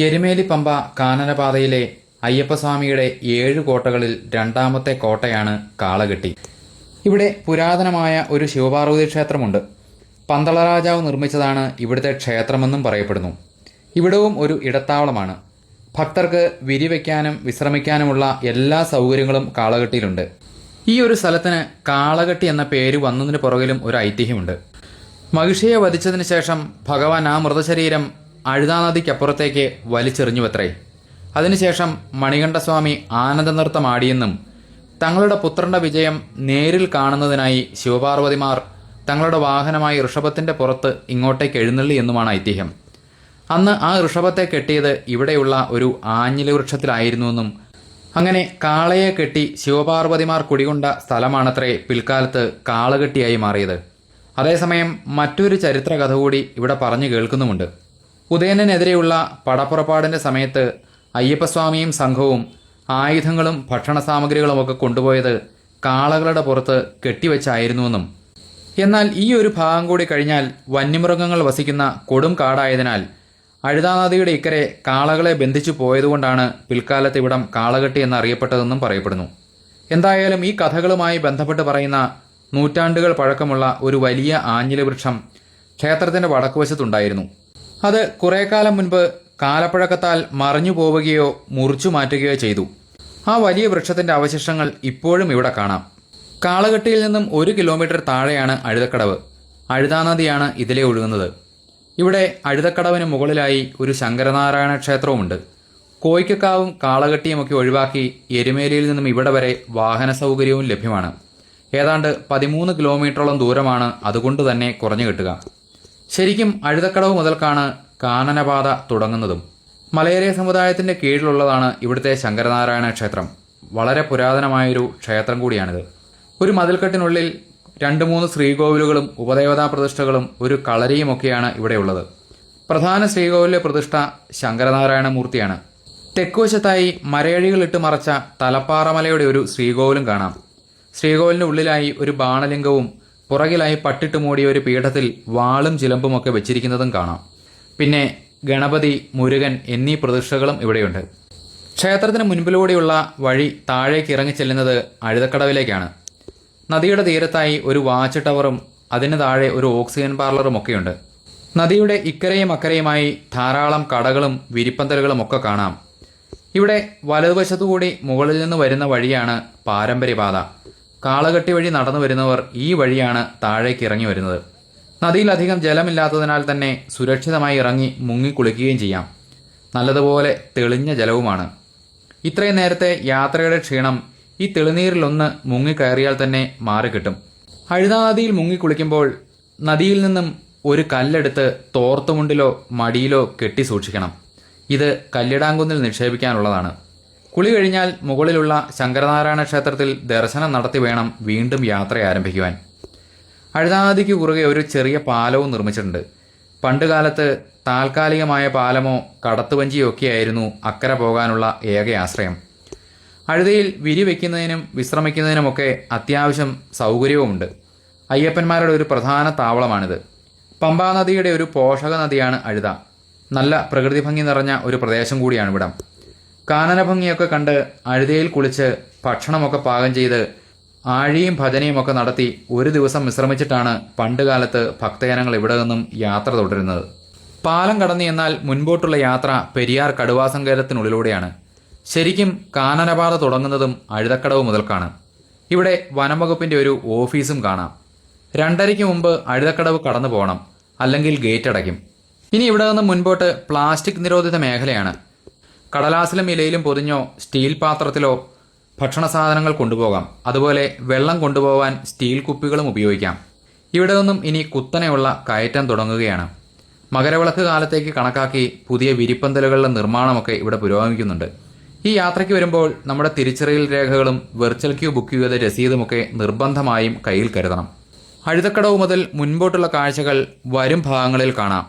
എരുമേലി പമ്പ കാനനപാതയിലെ അയ്യപ്പസ്വാമിയുടെ 7 കോട്ടകളിൽ രണ്ടാമത്തെ കോട്ടയാണ് കാളകെട്ടി. ഇവിടെ പുരാതനമായ ഒരു ശിവപാർവതി ക്ഷേത്രമുണ്ട്. പന്തള രാജാവ് നിർമ്മിച്ചതാണ് ഇവിടുത്തെ ക്ഷേത്രമെന്നും പറയപ്പെടുന്നു. ഇവിടവും ഒരു ഇടത്താവളമാണ്. ഭക്തർക്ക് വിരിവയ്ക്കാനും വിശ്രമിക്കാനുമുള്ള എല്ലാ സൗകര്യങ്ങളും കാളകെട്ടിയിലുണ്ട്. ഈ ഒരു സ്ഥലത്തിന് കാളകെട്ടി എന്ന പേര് വന്നതിന് പുറകിലും ഒരു ഐതിഹ്യമുണ്ട്. മഹിഷിയെ വധിച്ചതിന് ശേഷം ഭഗവാൻ ആ മൃതശരീരം അഴുതാനദിക്കപ്പുറത്തേക്ക് വലിച്ചെറിഞ്ഞുവത്രേ. അതിനുശേഷം മണികണ്ഠസ്വാമി ആനന്ദനൃത്തമാടിയെന്നും തങ്ങളുടെ പുത്രന്റെ വിജയം നേരിൽ കാണുന്നതിനായി ശിവപാർവതിമാർ തങ്ങളുടെ വാഹനമായി ഋഷഭത്തിന്റെ പുറത്ത് ഇങ്ങോട്ടേക്ക് എഴുന്നള്ളി എന്നുമാണ് ഐതിഹ്യം. അന്ന് ആ ഋഷഭത്തെ കെട്ടിയത് ഇവിടെയുള്ള ഒരു ആഞ്ഞിലി വൃക്ഷത്തിലായിരുന്നുവെന്നും അങ്ങനെ കാളയെ കെട്ടി ശിവപാർവതിമാർ കുടികൊണ്ട സ്ഥലമാണത്രേ പിൽക്കാലത്ത് കാളകെട്ടിയായി മാറിയത്. അതേസമയം മറ്റൊരു ചരിത്ര കഥ കൂടി ഇവിടെ പറഞ്ഞു കേൾക്കുന്നുമുണ്ട്. ഉദയനെതിരെയുള്ള പടപ്പുറപ്പാടിന്റെ സമയത്ത് അയ്യപ്പസ്വാമിയും സംഘവും ആയുധങ്ങളും ഭക്ഷണ സാമഗ്രികളുമൊക്കെ കൊണ്ടുപോയത് കാളകളുടെ പുറത്ത് കെട്ടിവെച്ചായിരുന്നുവെന്നും എന്നാൽ ഈ ഒരു ഭാഗം കൂടി കഴിഞ്ഞാൽ വന്യമൃഗങ്ങൾ വസിക്കുന്ന കൊടും കാടായതിനാൽ അഴുതാനദിയുടെ ഇക്കരെ കാളകളെ ബന്ധിച്ചു പോയതുകൊണ്ടാണ് പിൽക്കാലത്ത് ഇവിടം കാളകെട്ടി എന്നറിയപ്പെട്ടതെന്നും പറയപ്പെടുന്നു. എന്തായാലും ഈ കഥകളുമായി ബന്ധപ്പെട്ട് പറയുന്ന നൂറ്റാണ്ടുകൾ പഴക്കമുള്ള ഒരു വലിയ ആഞ്ഞിലി വൃക്ഷം ക്ഷേത്രത്തിന്റെ വടക്കുവശത്തുണ്ടായിരുന്നു. അത് കുറെ കാലം മുൻപ് കാലപ്പഴക്കത്താൽ മറിഞ്ഞു പോവുകയോ മുറിച്ചു മാറ്റുകയോ ചെയ്തു. ആ വലിയ വൃക്ഷത്തിന്റെ അവശിഷ്ടങ്ങൾ ഇപ്പോഴും ഇവിടെ കാണാം. കാളകെട്ടിയിൽ നിന്നും 1 കിലോമീറ്റർ താഴെയാണ് അഴുതക്കടവ്. അഴുതാനദിയാണ് ഇതിലെ ഒഴുകുന്നത്. ഇവിടെ അഴുതക്കടവിന് മുകളിലായി ഒരു ശങ്കരനാരായണ ക്ഷേത്രവുമുണ്ട്. കോയിക്കക്കാവും കാളകെട്ടിയുമൊക്കെ ഒഴിവാക്കി എരുമേലിയിൽ നിന്നും ഇവിടെ വരെ വാഹന സൗകര്യവും ലഭ്യമാണ്. ഏതാണ്ട് 13 കിലോമീറ്ററോളം ദൂരമാണ് അതുകൊണ്ട് തന്നെ കുറഞ്ഞു കിട്ടുക. ശരിക്കും അഴുതക്കടവ് മുതൽക്കാണ് കാനനപാത തുടങ്ങുന്നതും. മലയേറിയ സമുദായത്തിന്റെ കീഴിലുള്ളതാണ് ഇവിടുത്തെ ശങ്കരനാരായണ ക്ഷേത്രം. വളരെ പുരാതനമായൊരു ക്ഷേത്രം കൂടിയാണിത്. ഒരു മതിൽക്കെട്ടിനുള്ളിൽ 2-3 ശ്രീകോവിലുകളും ഉപദേവതാ പ്രതിഷ്ഠകളും ഒരു കളരിയുമൊക്കെയാണ് ഇവിടെയുള്ളത്. പ്രധാന ശ്രീകോവിലിലെ പ്രതിഷ്ഠ ശങ്കരനാരായണ മൂർത്തിയാണ്. തെക്കുവശത്തായി മരയഴികളിട്ട് മറച്ച തലപ്പാറമലയുടെ ഒരു ശ്രീകോവിലും കാണാം. ശ്രീകോവിലിന്റെ ഉള്ളിലായി ഒരു ബാണലിംഗവും പുറകിലായി പട്ടിട്ട് മൂടിയ ഒരു പീഠത്തിൽ വാളും ചിലമ്പുമൊക്കെ വെച്ചിരിക്കുന്നതും കാണാം. പിന്നെ ഗണപതി, മുരുകൻ എന്നീ പ്രതിഷ്ഠകളും ഇവിടെയുണ്ട്. ക്ഷേത്രത്തിന് മുൻപിലൂടെയുള്ള വഴി താഴേക്ക് ഇറങ്ങിച്ചെല്ലുന്നത് അഴുതക്കടവിലേക്കാണ്. നദിയുടെ തീരത്തായി ഒരു വാച്ച് ടവറും അതിന് താഴെ ഒരു ഓക്സിജൻ പാർലറും ഒക്കെയുണ്ട്. നദിയുടെ ഇക്കരയും അക്കരയുമായി ധാരാളം കടകളും വിരിപ്പന്തലുകളും ഒക്കെ കാണാം. ഇവിടെ വലതുവശത്തുകൂടി മുകളിൽ നിന്ന് വരുന്ന വഴിയാണ് പാരമ്പര്യപാത. കാളകെട്ടി വഴി നടന്നു വരുന്നവർ ഈ വഴിയാണ് താഴേക്ക് ഇറങ്ങി വരുന്നത്. നദിയിലധികം ജലമില്ലാത്തതിനാൽ തന്നെ സുരക്ഷിതമായി ഇറങ്ങി മുങ്ങിക്കുളിക്കുകയും ചെയ്യാം. നല്ലതുപോലെ തെളിഞ്ഞ ജലവുമാണ്. ഇത്രയും നേരത്തെ യാത്രയുടെ ക്ഷീണം ഈ തെളിനീരിലൊന്ന് മുങ്ങിക്കയറിയാൽ തന്നെ മാറിക്കിട്ടും. അഴുതാനദിയിൽ മുങ്ങിക്കുളിക്കുമ്പോൾ നദിയിൽ നിന്നും ഒരു കല്ലെടുത്ത് തോർത്തുമുണ്ടിലോ മടിയിലോ കെട്ടി സൂക്ഷിക്കണം. ഇത് കല്ലിടാങ്കുന്നിൽ നിക്ഷേപിക്കാനുള്ളതാണ്. കുളി കഴിഞ്ഞാൽ മുകളിലുള്ള ശങ്കരനാരായണ ക്ഷേത്രത്തിൽ ദർശനം നടത്തി വേണം വീണ്ടും യാത്ര ആരംഭിക്കുവാൻ. അഴുതാനദിക്ക് കുറുകെ ഒരു ചെറിയ പാലവും നിർമ്മിച്ചിട്ടുണ്ട്. പണ്ടുകാലത്ത് താൽക്കാലികമായ പാലമോ കടത്തുവഞ്ചിയോ ഒക്കെയായിരുന്നു അക്കരെ പോകാനുള്ള ഏക ആശ്രയം. അഴുതയിൽ വിരിവെക്കുന്നതിനും വിശ്രമിക്കുന്നതിനുമൊക്കെ അത്യാവശ്യം സൗകര്യവുമുണ്ട്. അയ്യപ്പന്മാരുടെ ഒരു പ്രധാന താവളമാണിത്. പമ്പാനദിയുടെ ഒരു പോഷക നദിയാണ് അഴുത. നല്ല പ്രകൃതി ഭംഗി നിറഞ്ഞ ഒരു പ്രദേശം കൂടിയാണ് ഇവിടം. കാനനഭംഗിയൊക്കെ കണ്ട് അഴുതയിൽ കുളിച്ച് ഭക്ഷണമൊക്കെ പാകം ചെയ്ത് ആഴിയും ഭജനയും ഒക്കെ നടത്തി ഒരു ദിവസം വിശ്രമിച്ചിട്ടാണ് പണ്ടുകാലത്ത് ഭക്തജനങ്ങൾ ഇവിടെ നിന്നും യാത്ര തുടരുന്നത്. പാലം കടന്നു എന്നാൽ മുൻപോട്ടുള്ള യാത്ര പെരിയാർ കടുവാസങ്കേതത്തിനുള്ളിലൂടെയാണ്. ശരിക്കും കാനനപാത തുടങ്ങുന്നതും അഴുതക്കടവ് മുതൽക്കാണ്. ഇവിടെ വനംവകുപ്പിന്റെ ഒരു ഓഫീസും കാണാം. 2:30 മുമ്പ് അഴുതക്കടവ് കടന്നു പോകണം, അല്ലെങ്കിൽ ഗേറ്റ് അടയ്ക്കും. ഇനി ഇവിടെ നിന്ന് മുൻപോട്ട് പ്ലാസ്റ്റിക് നിരോധിത മേഖലയാണ്. കടലാസിലും ഇലയിലും പൊതിഞ്ഞോ സ്റ്റീൽ പാത്രത്തിലോ ഭക്ഷണ സാധനങ്ങൾ കൊണ്ടുപോകാം. അതുപോലെ വെള്ളം കൊണ്ടുപോകാൻ സ്റ്റീൽ കുപ്പികളും ഉപയോഗിക്കാം. ഇവിടെ നിന്നും ഇനി കുത്തനെയുള്ള കയറ്റം തുടങ്ങുകയാണ്. മകരവിളക്ക് കാലത്തേക്ക് കണക്കാക്കി പുതിയ വിരിപ്പന്തലുകളുടെ നിർമ്മാണമൊക്കെ ഇവിടെ പുരോഗമിക്കുന്നുണ്ട്. ഈ യാത്രയ്ക്ക് വരുമ്പോൾ നമ്മുടെ തിരിച്ചറിയൽ രേഖകളും വെർച്വൽ ക്യൂ ബുക്ക് ചെയ്ത രസീതുമൊക്കെ നിർബന്ധമായും കയ്യിൽ കരുതണം. അഴുതക്കടവ് മുതൽ മുൻപോട്ടുള്ള കാഴ്ചകൾ വരും ഭാഗങ്ങളിൽ കാണാം.